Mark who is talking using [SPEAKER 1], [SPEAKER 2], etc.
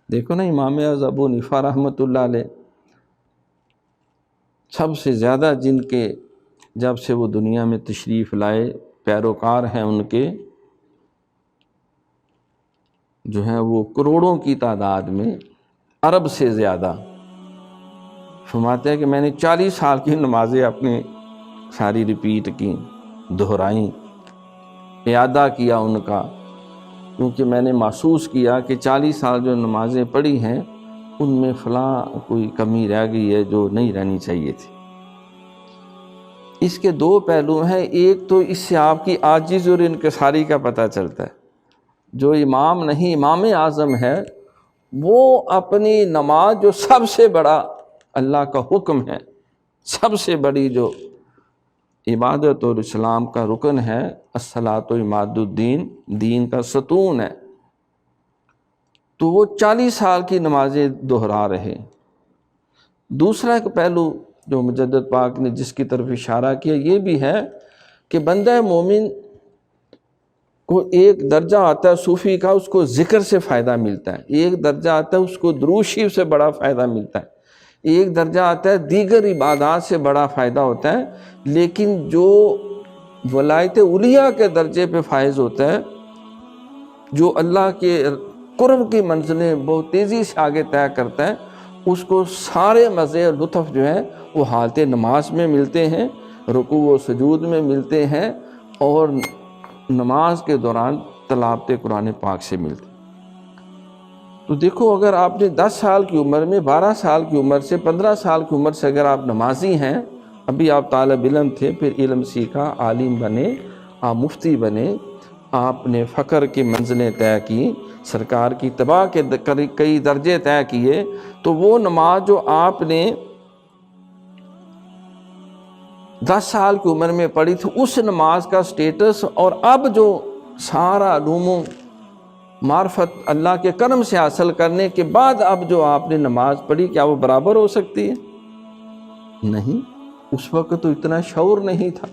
[SPEAKER 1] دیکھو نا امام اعظم ابو حنیفہ رحمۃ اللہ علیہ، سب سے زیادہ جن کے جب سے وہ دنیا میں تشریف لائے پیروکار ہیں ان کے، جو ہیں وہ کروڑوں کی تعداد میں، عرب سے زیادہ۔ فرماتے ہیں کہ میں نے 40 سال کی نمازیں اپنی ساری ریپیٹ کی، دہرائیں، اعادہ کیا ان کا، کیونکہ میں نے محسوس کیا کہ 40 سال جو نمازیں پڑھی ہیں ان میں فلاں کوئی کمی رہ گئی ہے جو نہیں رہنی چاہیے تھی۔ اس کے دو پہلو ہیں، ایک تو اس سے آپ کی عاجز اور انکساری کا پتہ چلتا ہے۔ جو امام نہیں، امام اعظم ہے، وہ اپنی نماز جو سب سے بڑا اللہ کا حکم ہے، سب سے بڑی جو عبادت اور اسلام کا رکن ہے، الصلاۃ عماد الدین، دین کا ستون ہے، تو وہ 40 سال کی نمازیں دہرا رہے۔ دوسرا ایک پہلو جو مجدد پاک نے جس کی طرف اشارہ کیا یہ بھی ہے کہ بندہ مومن کو ایک درجہ آتا ہے صوفی کا، اس کو ذکر سے فائدہ ملتا ہے، ایک درجہ آتا ہے اس کو درود شریف سے بڑا فائدہ ملتا ہے، ایک درجہ آتا ہے دیگر عبادات سے بڑا فائدہ ہوتا ہے، لیکن جو ولایت اولیاء کے درجے پہ فائز ہوتا ہے، جو اللہ کے قرب کی منزلیں بہت تیزی سے آگے طے کرتا ہے، اس کو سارے مزے اور لطف جو ہیں وہ حالت نماز میں ملتے ہیں، رکوع و سجود میں ملتے ہیں، اور نماز کے دوران تلاوت قرآن پاک سے ملتے ہیں۔ تو دیکھو، اگر آپ نے 10 سال کی عمر میں، 12 سال کی عمر سے، 15 سال کی عمر سے اگر آپ نمازی ہیں، ابھی آپ طالب علم تھے، پھر علم سیکھا، عالم بنے، آپ مفتی بنے، آپ نے فقر کی منزلیں طے کی، سرکار کی اتباع کے کئی درجے طے کیے، تو وہ نماز جو آپ نے 10 سال کی عمر میں پڑھی تھی، اس نماز کا سٹیٹس اور اب جو سارا علوم و معرفت اللہ کے کرم سے حاصل کرنے کے بعد اب جو آپ نے نماز پڑھی، کیا وہ برابر ہو سکتی ہے؟ نہیں، اس وقت تو اتنا شعور نہیں تھا۔